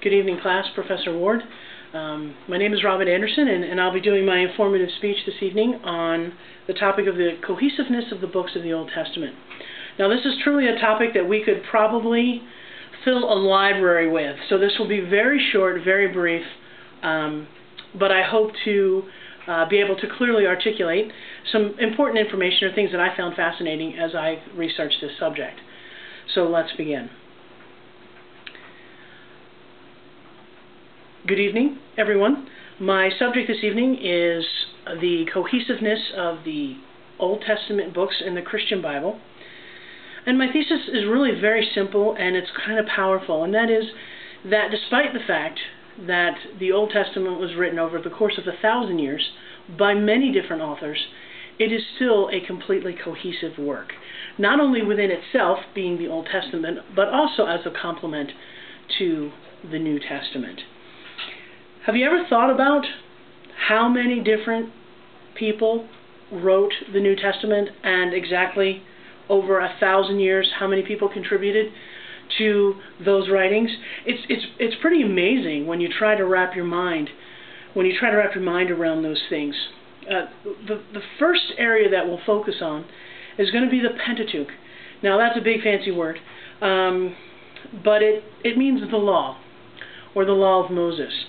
Good evening, class. Professor Ward. My name is Robin Anderson, and I'll be doing my informative speech this evening on the topic of the cohesiveness of the books of the Old Testament. Now, this is truly a topic that we could probably fill a library with, so this will be very short, very brief, but I hope to be able to clearly articulate some important information or things that I found fascinating as I researched this subject. So let's begin. Good evening, everyone. My subject this evening is the cohesiveness of the Old Testament books in the Christian Bible. And my thesis is really very simple, and it's kind of powerful, and that is that despite the fact that the Old Testament was written over the course of 1,000 years by many different authors, it is still a completely cohesive work, not only within itself, being the Old Testament, but also as a complement to the New Testament. Have you ever thought about how many different people wrote the New Testament, and exactly over 1,000 years how many people contributed to those writings? It's pretty amazing when you try to wrap your mind around those things. The first area that we'll focus on is going to be the Pentateuch. Now, that's a big fancy word, but it means the law, or the law of Moses.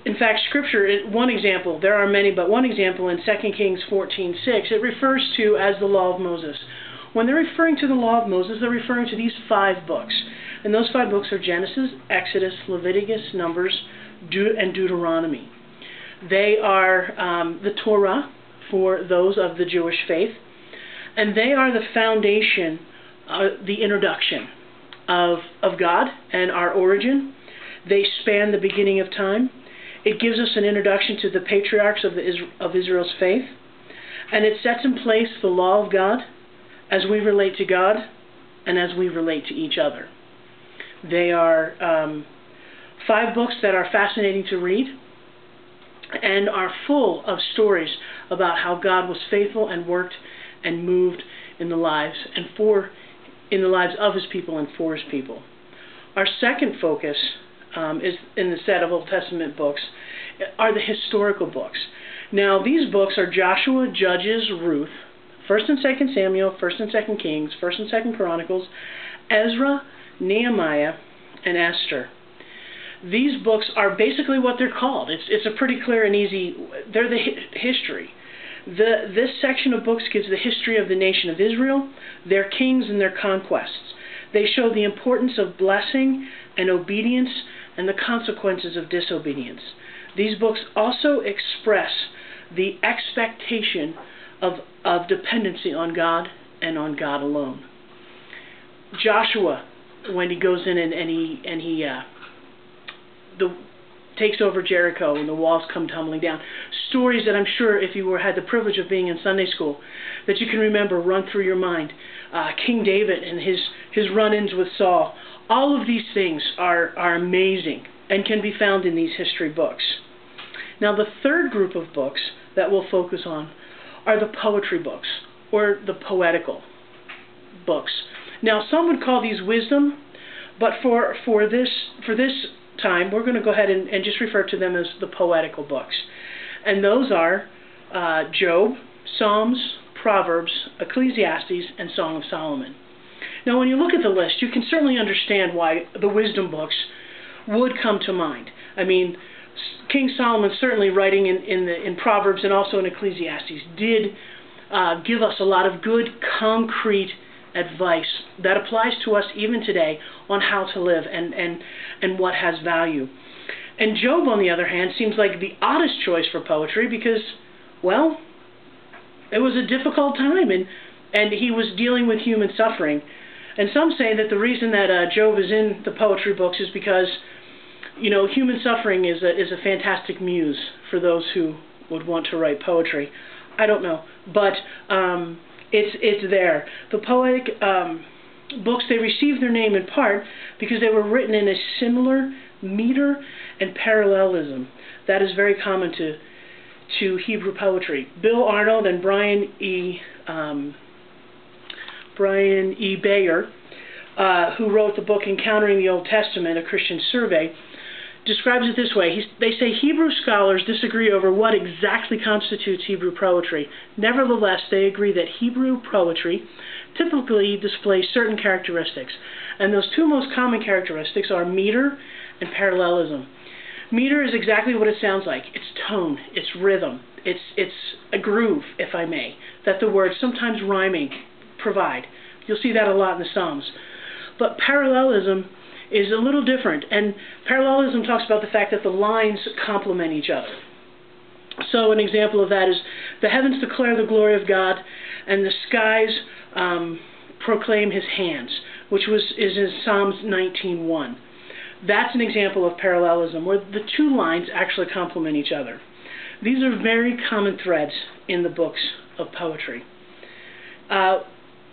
In fact, Scripture, one example, there are many, but one example in 2 Kings 14:6, it refers to as the law of Moses. When they're referring to the law of Moses, they're referring to these 5 books. And those 5 books are Genesis, Exodus, Leviticus, Numbers, and Deuteronomy. They are the Torah for those of the Jewish faith. And they are the foundation, the introduction of God and our origin. They span the beginning of time. It gives us an introduction to the patriarchs of Israel's faith. And it sets in place the law of God as we relate to God and as we relate to each other. They are 5 books that are fascinating to read and are full of stories about how God was faithful and worked and moved in the lives of His people and for His people. Our second focus is in the set of Old Testament books are the historical books. Now, these books are Joshua, Judges, Ruth, 1st and 2nd Samuel, 1st and 2nd Kings, 1st and 2nd Chronicles, Ezra, Nehemiah, and Esther. These books are basically what they're called. It's a pretty clear and easy, they're the history. This section of books gives the history of the nation of Israel, their kings and their conquests. They show the importance of blessing and obedience and the consequences of disobedience. These books also express the expectation of dependency on God and on God alone. Joshua, when he goes in and he takes over Jericho and the walls come tumbling down. Stories that I'm sure, if you had the privilege of being in Sunday school, that you can remember run through your mind. King David and his run-ins with Saul. All of these things are amazing and can be found in these history books. Now, the third group of books that we'll focus on are the poetry books, or the poetical books. Now, some would call these wisdom, but for this time, we're going to go ahead and just refer to them as the poetical books. And those are Job, Psalms, Proverbs, Ecclesiastes, and Song of Solomon. Now, when you look at the list, you can certainly understand why the wisdom books would come to mind. I mean, King Solomon, certainly writing in Proverbs and also in Ecclesiastes, did give us a lot of good, concrete advice that applies to us even today on how to live and what has value. And Job, on the other hand, seems like the oddest choice for poetry because, well, it was a difficult time and he was dealing with human suffering. And some say that the reason that Job is in the poetry books is because, you know, human suffering is a fantastic muse for those who would want to write poetry. I don't know, but it's there. The poetic books, they received their name in part because they were written in a similar meter and parallelism that is very common to Hebrew poetry. Bill Arnold and Brian E. Bayer who wrote the book Encountering the Old Testament, a Christian Survey, describes it this way. They say Hebrew scholars disagree over what exactly constitutes Hebrew poetry. Nevertheless, they agree that Hebrew poetry typically displays certain characteristics. And those two most common characteristics are meter and parallelism. Meter is exactly what it sounds like. It's tone, it's rhythm, it's a groove, if I may, that the words, sometimes rhyming, provide. You'll see that a lot in the Psalms. But parallelism is a little different, and parallelism talks about the fact that the lines complement each other. So an example of that is, the heavens declare the glory of God, and the skies proclaim his hands, which is in Psalms 19:1. That's an example of parallelism, where the two lines actually complement each other. These are very common threads in the books of poetry.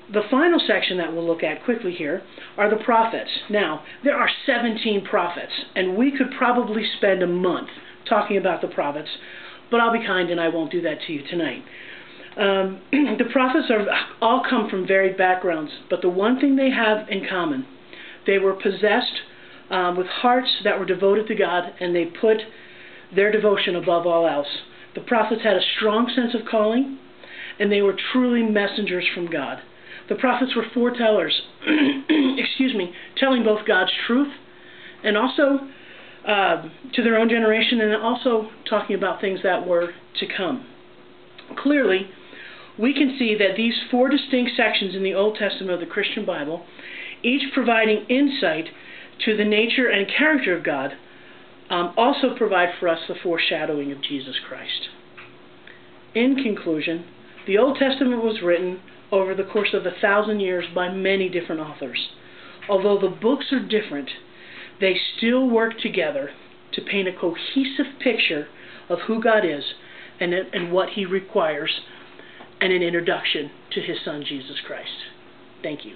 The final section that we'll look at quickly here are the prophets. Now, there are 17 prophets, and we could probably spend a month talking about the prophets, but I'll be kind and I won't do that to you tonight. The prophets all come from varied backgrounds, but the one thing they have in common, they were possessed with hearts that were devoted to God, and they put their devotion above all else. The prophets had a strong sense of calling, and they were truly messengers from God. The prophets were foretellers, telling both God's truth and also to their own generation, and also talking about things that were to come. Clearly, we can see that these four distinct sections in the Old Testament of the Christian Bible, each providing insight to the nature and character of God, also provide for us the foreshadowing of Jesus Christ. In conclusion, the Old Testament was written over the course of 1,000 years by many different authors. Although the books are different, they still work together to paint a cohesive picture of who God is and what he requires, and an introduction to his Son, Jesus Christ. Thank you.